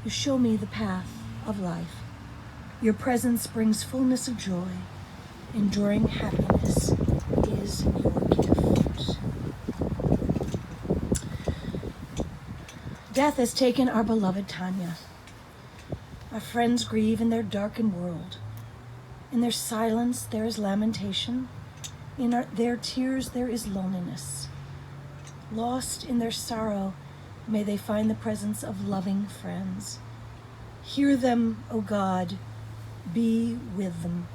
You show me the path of life. Your presence brings fullness of joy. Enduring happiness is your gift. Death has taken our beloved Tania. Our friends grieve in their darkened world. In their silence there is lamentation. In their tears there is loneliness. Lost in their sorrow, may they find the presence of loving friends. Hear them, O God, be with them.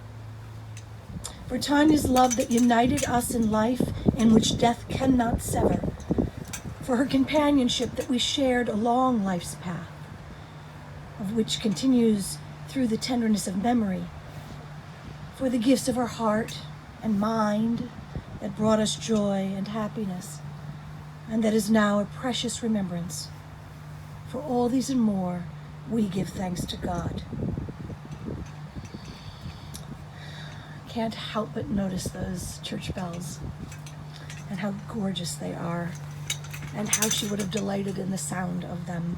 For Tania's love that united us in life and which death cannot sever. For her companionship that we shared along life's path, of which continues through the tenderness of memory. For the gifts of her heart and mind that brought us joy and happiness, and that is now a precious remembrance. For all these and more, we give thanks to God. Can't help but notice those church bells and how gorgeous they are and how she would have delighted in the sound of them.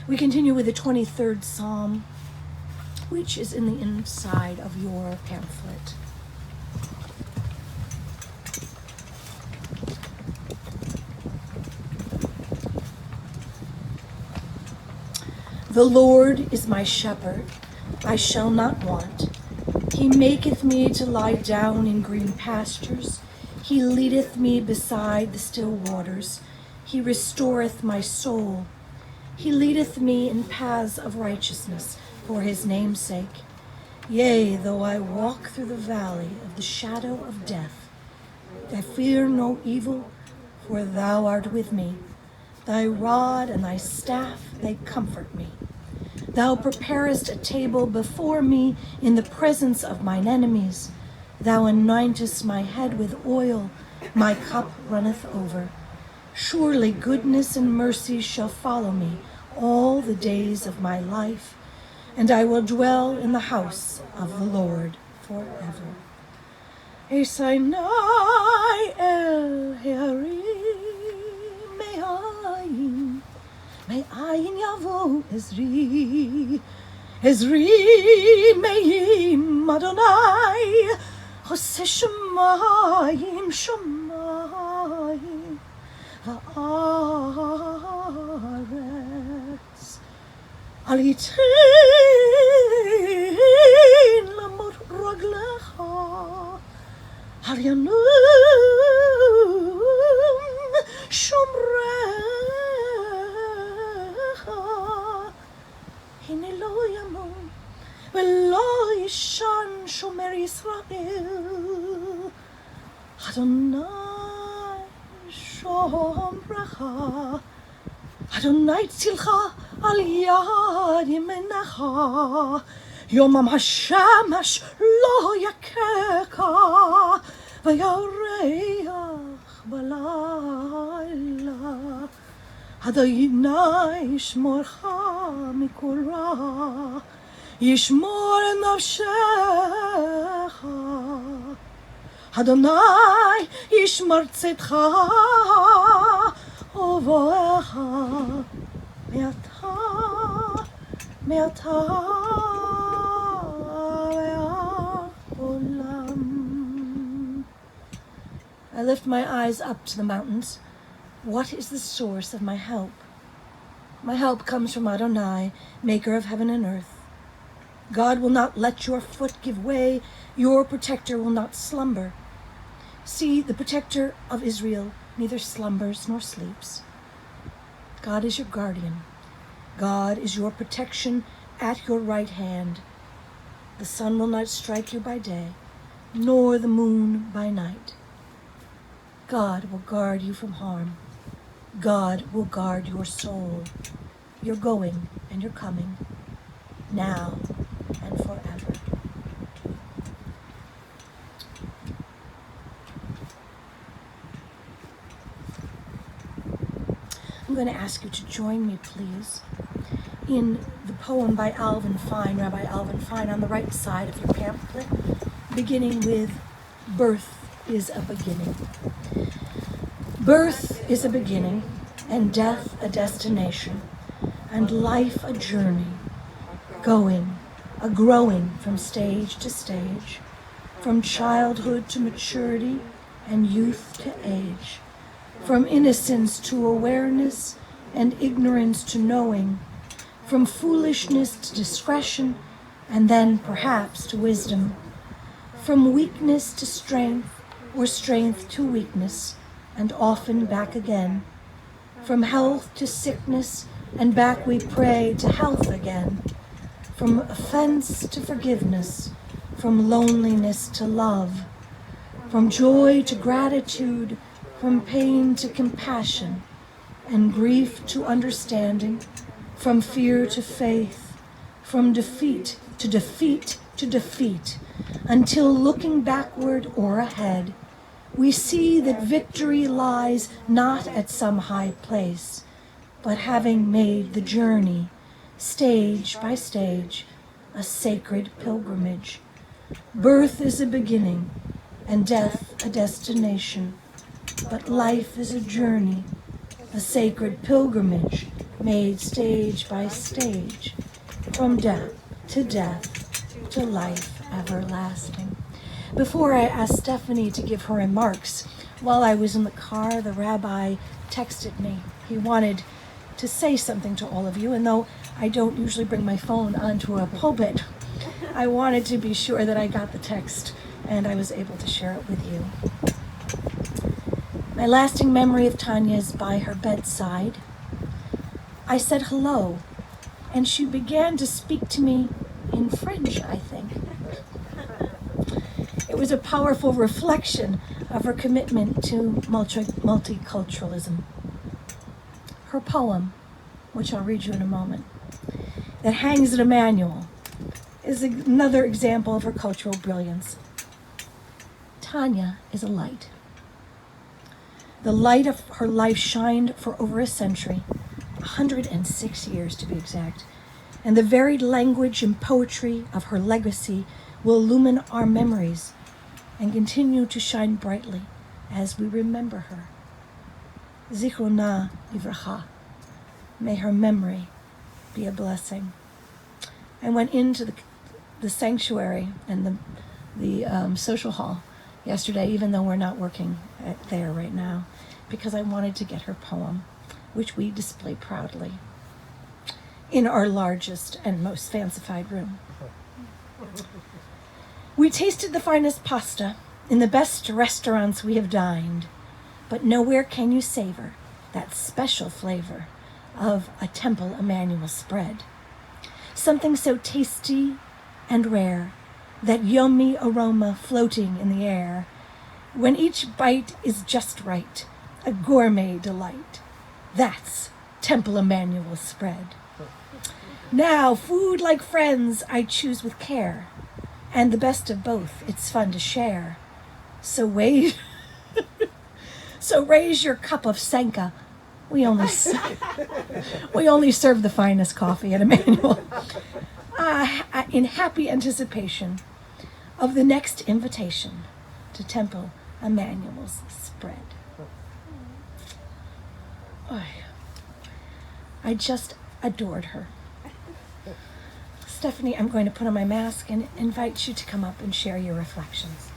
We continue with the 23rd Psalm, which is in the inside of your pamphlet. The Lord is my shepherd, I shall not want. He maketh me to lie down in green pastures. He leadeth me beside the still waters. He restoreth my soul. He leadeth me in paths of righteousness for his name's sake. Yea, though I walk through the valley of the shadow of death, I fear no evil, for thou art with me. Thy rod and thy staff, they comfort me. Thou preparest a table before me in the presence of mine enemies. Thou anointest my head with oil, my cup runneth over. Surely goodness and mercy shall follow me all the days of my life, and I will dwell in the house of the Lord forever. Esainai el hearim me'ayin, me'ayin yavo Ezri, Ezri me'im Adonai, Hoseh shamayim shamayim va'aretz, al yitin lamot raglecha, al yanum shomrecha, hine lo yamun v'lo yishan shomer Yisrael, Adonai shomrecha, Adonai tzilcha al yad yemenecha, Yomam hashamash lo yakeka, v'yareach b'layla, Adonai yishmorcha mikol ra, yishmor nafshecha, Adonai yishmor tzedcha uvoecha me'ata me'ata ve'olam. I lift my eyes up to the mountains. What is the source of my help? My help comes from Adonai, maker of heaven and earth. God will not let your foot give way. Your protector will not slumber. See, the protector of Israel neither slumbers nor sleeps. God is your guardian. God is your protection at your right hand. The sun will not strike you by day, nor the moon by night. God will guard you from harm. God will guard your soul, your going and your coming, now and forever. I'm going to ask you to join me, please, in the poem by Alvin Fine, Rabbi Alvin Fine, on the right side of your pamphlet, beginning with "Birth is a beginning." Birth is a beginning, and death a destination. and life a journey, growing from stage to stage, from childhood to maturity and youth to age, from innocence to awareness and ignorance to knowing, from foolishness to discretion and then perhaps to wisdom, from weakness to strength or strength to weakness and often back again, from health to sickness and back we pray to health again, from offense to forgiveness, from loneliness to love, from joy to gratitude, from pain to compassion, and grief to understanding, from fear to faith, from defeat to defeat to defeat, until looking backward or ahead, we see that victory lies not at some high place, but having made the journey, stage by stage, a sacred pilgrimage. Birth is a beginning, and death a destination, but life is a journey, a sacred pilgrimage made stage by stage, from death to life everlasting. Before I asked Stephanie to give her remarks, while I was in the car, the rabbi texted me. He wanted to say something to all of you, and though I don't usually bring my phone onto a pulpit, I wanted to be sure that I got the text and I was able to share it with you. My lasting memory of Tania is by her bedside. I said hello, and she began to speak to me in French, I think. It was a powerful reflection of her commitment to multiculturalism. Her poem, which I'll read you in a moment, that hangs in a manual, is another example of her cultural brilliance. Tania is a light. The light of her life shined for over a century, 106 years to be exact, and the varied language and poetry of her legacy will illumine our memories and continue to shine brightly as we remember her. Zichrona Livracha. May her memory be a blessing. I went into the sanctuary and the social hall yesterday, even though we're not working there right now, because I wanted to get her poem, which we display proudly in our largest and most fancified room. We tasted the finest pasta in the best restaurants we have dined, but nowhere can you savor that special flavor of a Temple Emmanuel spread. Something so tasty and rare, that yummy aroma floating in the air, when each bite is just right, a gourmet delight. That's Temple Emmanuel spread. Now, food like friends I choose with care, and the best of both, it's fun to share. So raise your cup of Senka. We only serve the finest coffee at Emmanuel. In happy anticipation of the next invitation to Temple Emmanuel's spread. I just adored her. Stephanie, I'm going to put on my mask and invite you to come up and share your reflections.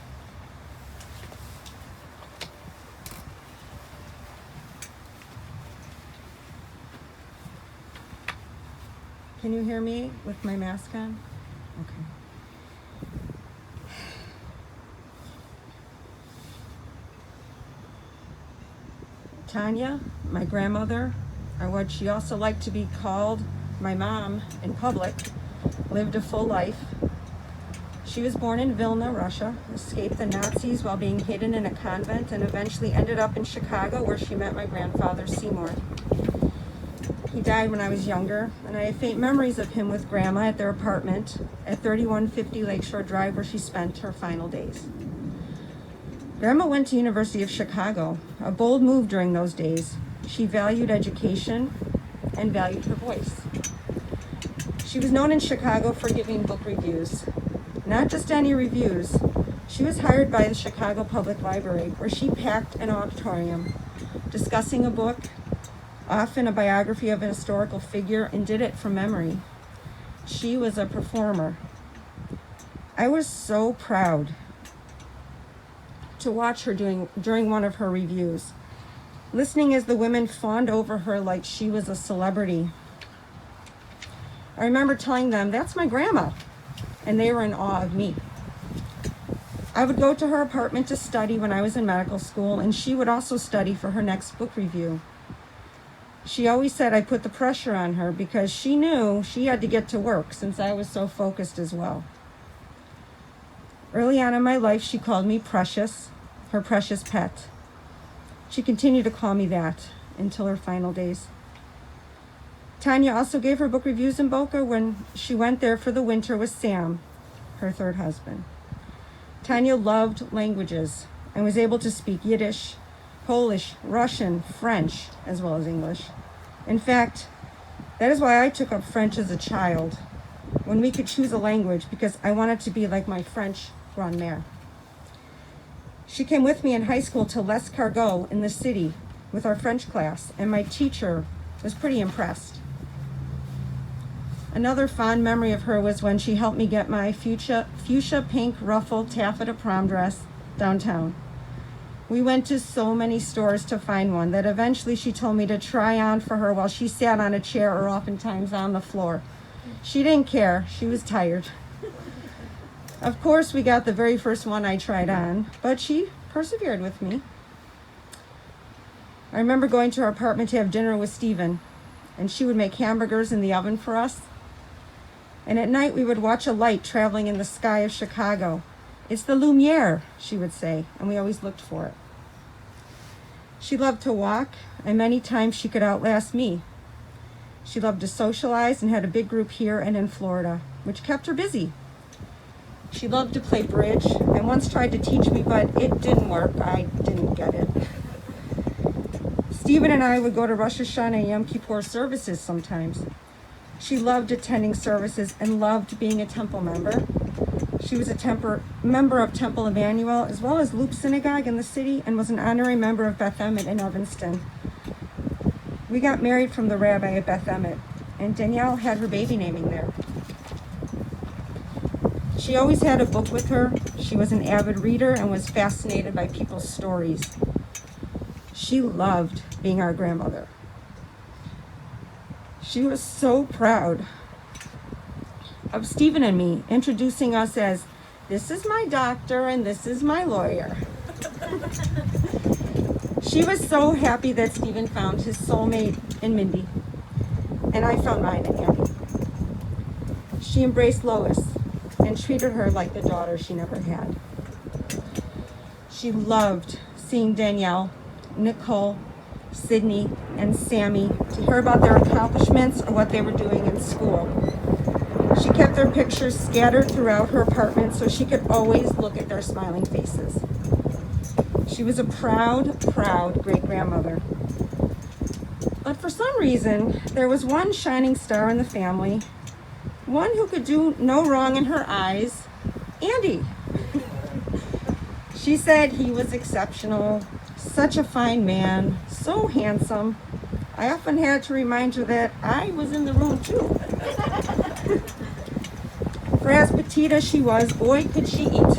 Can you hear me with my mask on? Okay. Tania, my grandmother, or what she also liked to be called, my mom in public, lived a full life. She was born in Vilna, Russia, escaped the Nazis while being hidden in a convent, and eventually ended up in Chicago, where she met my grandfather, Seymour. He died when I was younger, and I have faint memories of him with Grandma at their apartment at 3150 Lakeshore Drive, where she spent her final days. Grandma went to University of Chicago, a bold move during those days. She valued education and valued her voice. She was known in Chicago for giving book reviews. Not just any reviews. She was hired by the Chicago Public Library, where she packed an auditorium, discussing a book often a biography of a historical figure, and did it from memory. She was a performer. I was so proud to watch her during one of her reviews, listening as the women fawned over her like she was a celebrity. I remember telling them, "That's my grandma," and they were in awe of me. I would go to her apartment to study when I was in medical school, and she would also study for her next book review. She always said I put the pressure on her because she knew she had to get to work since I was so focused as well. Early on in my life, she called me Precious, her precious pet. She continued to call me that until her final days. Tania also gave her book reviews in Boca when she went there for the winter with Sam, her third husband. Tania loved languages and was able to speak Yiddish, Polish, Russian, French, as well as English. In fact, that is why I took up French as a child, when we could choose a language, because I wanted to be like my French grand-mère. She came with me in high school to Les Cargos in the city with our French class, and my teacher was pretty impressed. Another fond memory of her was when she helped me get my fuchsia pink ruffled taffeta prom dress downtown. We went to so many stores to find one that eventually she told me to try on for her while she sat on a chair or oftentimes on the floor. She didn't care. She was tired. Of course, we got the very first one I tried on, but she persevered with me. I remember going to her apartment to have dinner with Stephen, and she would make hamburgers in the oven for us. And at night, we would watch a light traveling in the sky of Chicago. "It's the Lumiere," she would say, and we always looked for it. She loved to walk, and many times she could outlast me. She loved to socialize and had a big group here and in Florida, which kept her busy. She loved to play bridge and once tried to teach me, but it didn't work. I didn't get it. Stephen and I would go to Rosh Hashanah and Yom Kippur services sometimes. She loved attending services and loved being a temple member. She was a member of Temple Emmanuel, as well as Loop Synagogue in the city, and was an honorary member of Beth Emet in Evanston. We got married from the rabbi at Beth Emet, and Danielle had her baby naming there. She always had a book with her. She was an avid reader and was fascinated by people's stories. She loved being our grandmother. She was so proud of Stephen and me, introducing us as, "This is my doctor and this is my lawyer." She was so happy that Stephen found his soulmate in Mindy, and I found mine in Annie. She embraced Lois and treated her like the daughter she never had. She loved seeing Danielle, Nicole, Sydney, and Sammy to hear about their accomplishments or what they were doing in school. She kept their pictures scattered throughout her apartment so she could always look at their smiling faces. She was a proud, proud great-grandmother. But for some reason, there was one shining star in the family, one who could do no wrong in her eyes, Andy. She said he was exceptional, such a fine man, so handsome. I often had to remind her that I was in the room too. For as petite as she was, boy, could she eat.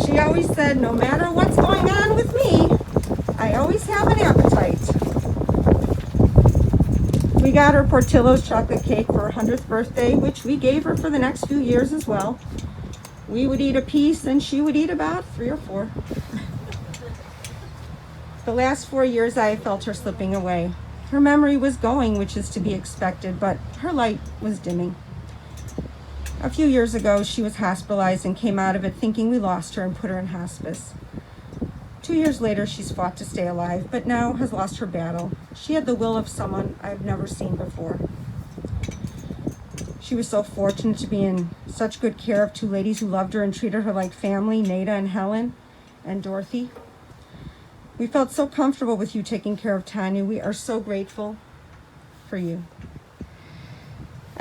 She always said, "No matter what's going on with me, I always have an appetite." We got her Portillo's chocolate cake for her 100th birthday, which we gave her for the next few years as well. We would eat a piece and she would eat about 3 or 4. The last 4 years I felt her slipping away. Her memory was going, which is to be expected, but her light was dimming. A few years ago, she was hospitalized and came out of it thinking we lost her and put her in hospice. 2 years later, she's fought to stay alive, but now has lost her battle. She had the will of someone I've never seen before. She was so fortunate to be in such good care of 2 ladies who loved her and treated her like family, Nada and Helen, and Dorothy. We felt so comfortable with you taking care of Tania. We are so grateful for you.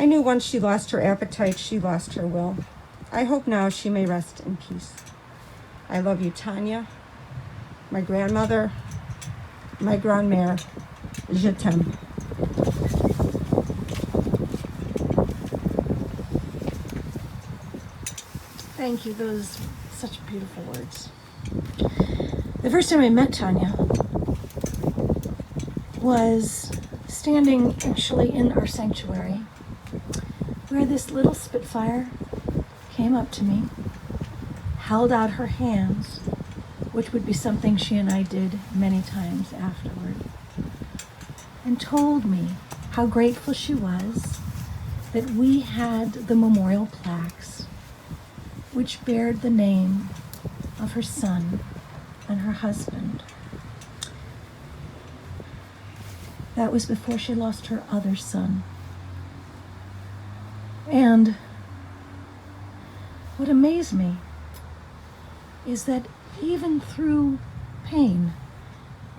I knew once she lost her appetite, she lost her will. I hope now she may rest in peace. I love you, Tania, my grandmother, my grandmère, Je t'aime. Thank you. Those such beautiful words. The first time I met Tania was standing actually in our sanctuary, where this little Spitfire came up to me, held out her hands, which would be something she and I did many times afterward, and told me how grateful she was that we had the memorial plaques which bared the name of her son and her husband. That was before she lost her other son. And what amazed me is that even through pain,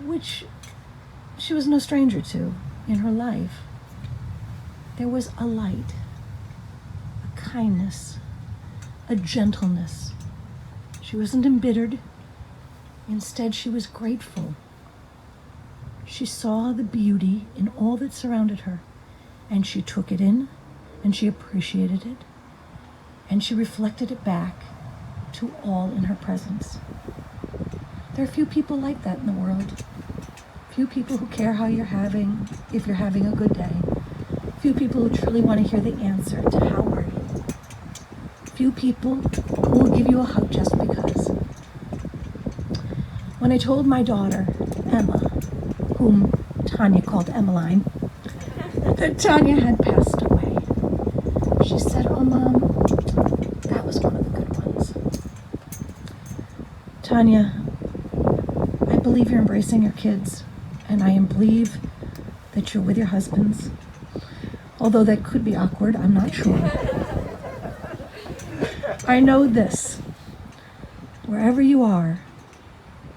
which she was no stranger to in her life, there was a light, a kindness, a gentleness. She wasn't embittered. Instead, she was grateful. She saw the beauty in all that surrounded her, and she took it in, and she appreciated it, and she reflected it back to all in her presence. There are few people like that in the world. Few people who care how you're having, if you're having a good day. Few people who truly want to hear the answer to how are you. Few people who will give you a hug just because. When I told my daughter, Emma, whom Tania called Emmeline, that Tania had passed away, she said, "Oh, Mom, that was one of the good ones." Tania, I believe you're embracing your kids, and I believe that you're with your husbands. Although that could be awkward, I'm not sure. I know this. Wherever you are,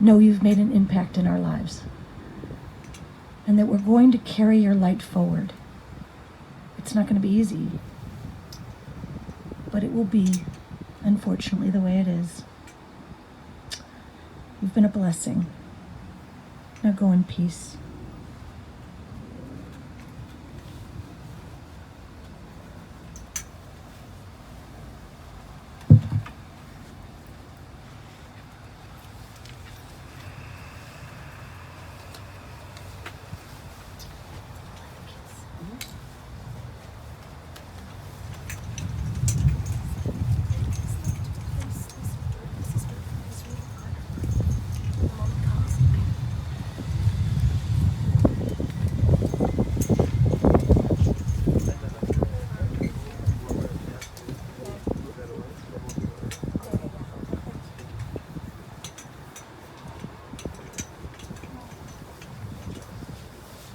know you've made an impact in our lives, and that we're going to carry your light forward. It's not going to be easy, but it will be, unfortunately, the way it is. You've been a blessing. Now go in peace.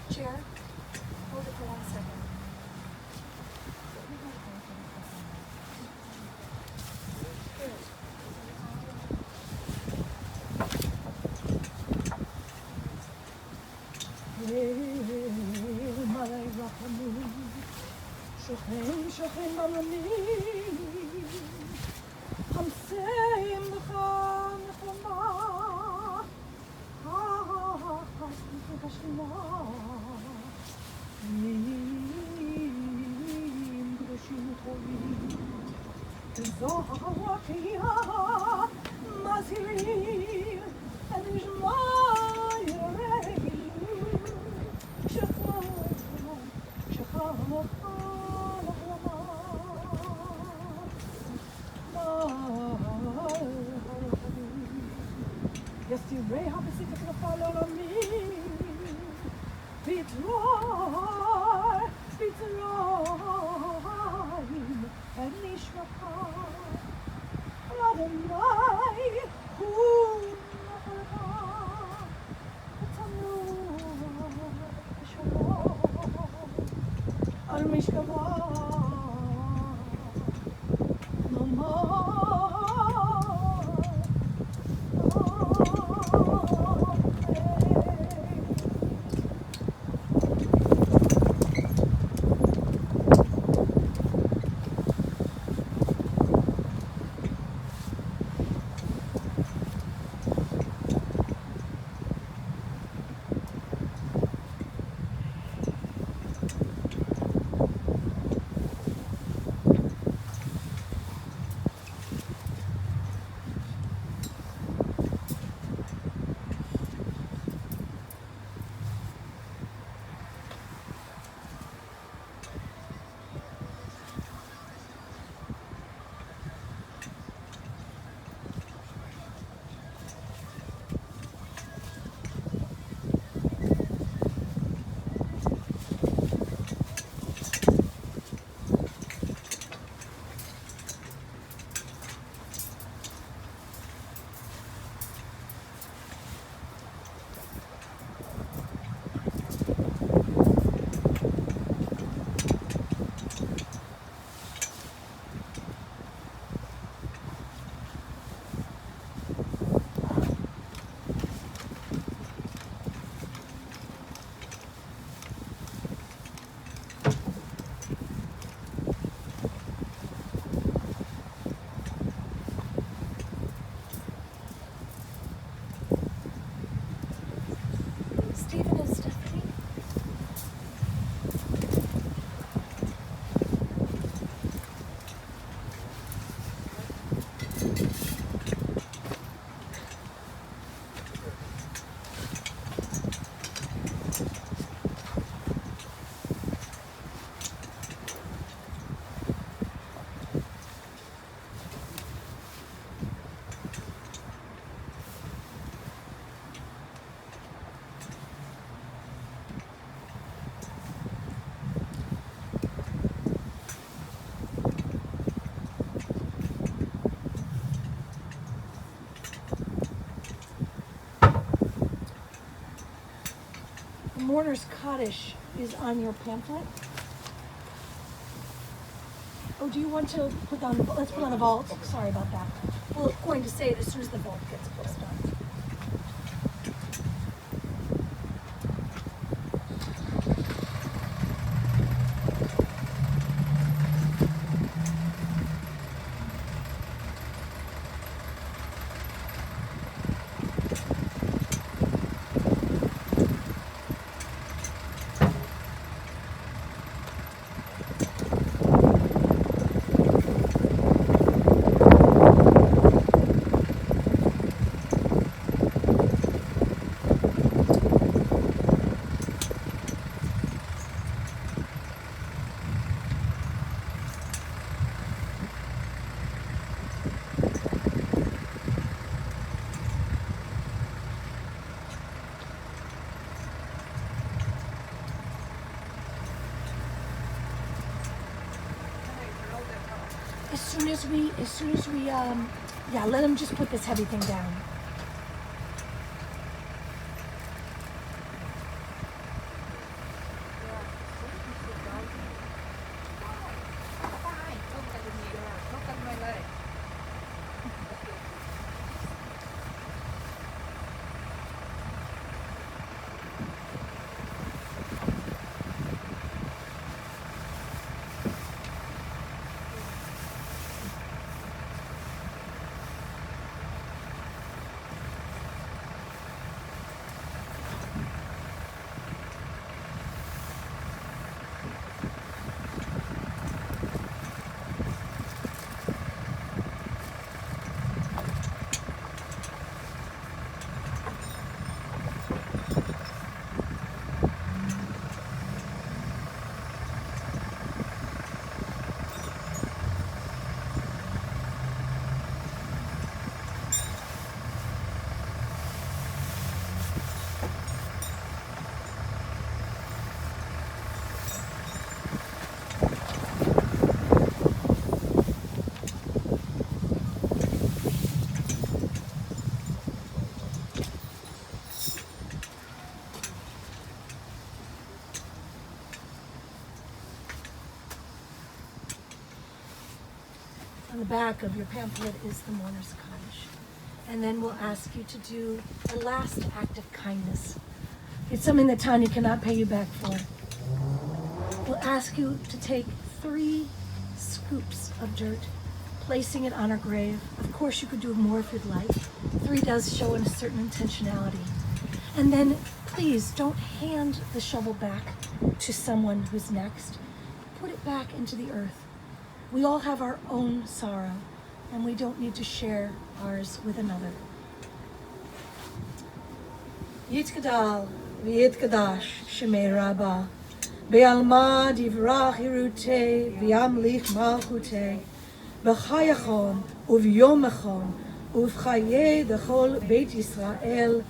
Chair, hold it for 1 second. שוכן במלונים, חמסים לך נכונה, הסליחה השלמה, מים קדושים וטובים, זוהר הקריאה מזהירים את נשמע יראים, שכחה יסירי הפסיק נפל עולמי בצריים את נשמתך אדוני הוא נחלך ותנוח בשלום על משכבה mourner's Kaddish is on your pamphlet. Oh, do you want to put on the, let's put on the vault. Sorry about that. We're going to say it as soon as the vault gets closed on. As soon as we, yeah, let him just put this heavy thing down. On the back of your pamphlet is the mourner's Kaddish. And then we'll ask you to do the last act of kindness. It's something that Tanya cannot pay you back for. We'll ask you to take 3 scoops of dirt, placing it on her grave. Of course, you could do more if you'd like. 3 does show a certain intentionality. And then please don't hand the shovel back to someone who's next. Put it back into the earth. We all have our own sorrow, and we don't need to share ours with another. Yitkadal v'yitkadash shemei Rabbah, be'alma divrach hirute v'yamlich malchute, b'chayachon u'v'yomachon u'v'chaye dechol Beit Yisrael,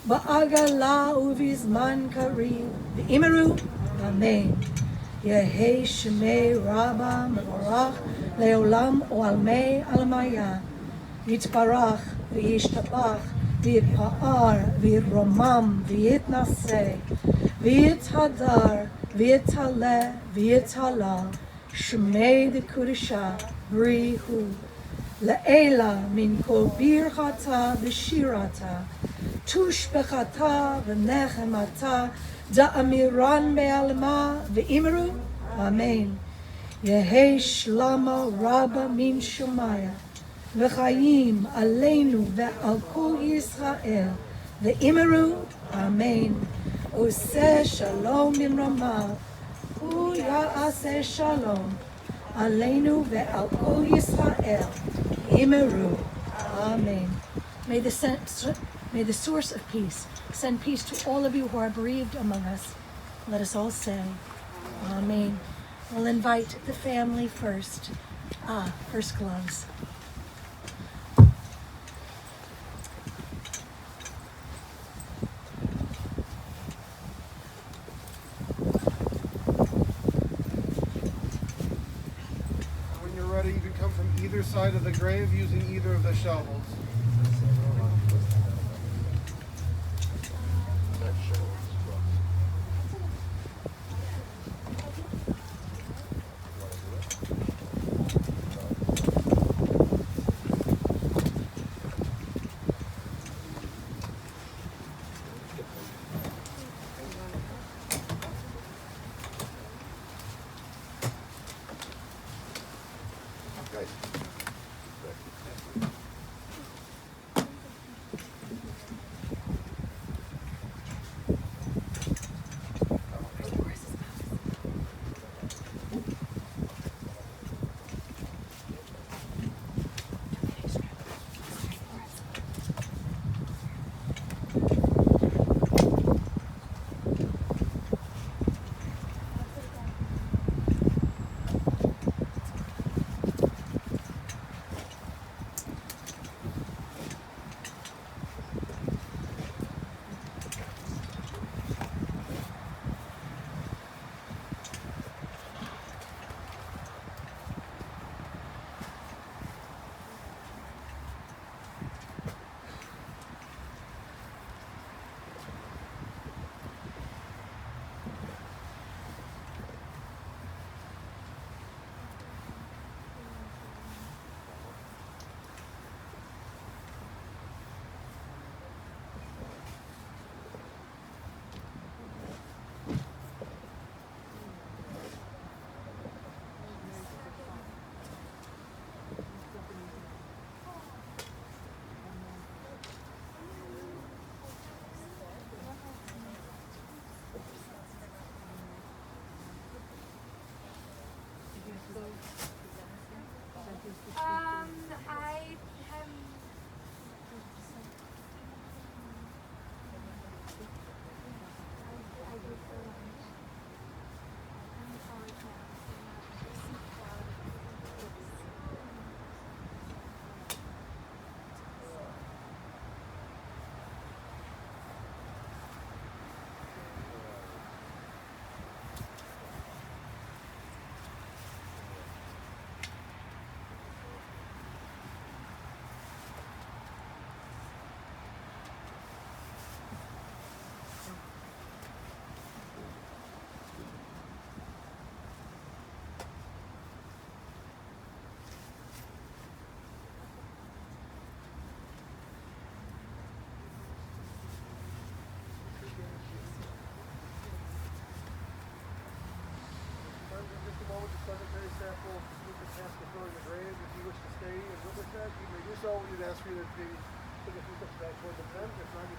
ba'agala u'v'zman karev v'imeru amen. Yehei Shemei Rabbah Mevorach Leolam Oalmei Almaya Yitbarach V'yishtabach V'yitpa'ar V'yitromam V'yitnaseh V'yithadar V'yithaleh V'yithalal Shemei D'Kudisha Brihu Le'ela Min Kol Birchata V'shirata Tushbechata V'nechemata Da'amiran be'alma ve'imru, amen. Yehei shlama rabba min shumaya, v'chayim aleinu ve'al kol Yisrael, ve'imru, amen. Oseh shalom min ramah, u'ya'aseh shalom, aleinu ve'al kol Yisrael, ve'imru, amen. May the source of peace send peace to all of you who are bereaved among us. Let us all say, amen. We'll invite the family first. First gloves. When you're ready, you can come from either side of the grave using either of the shovels. I have. I did for lunch. I'm sorry, Just a moment, the cemetery staff will speak and pass before the grave. If you wish to stay and witness that, you may do so. We'd ask for you to take a few steps back toward the tent. If not, you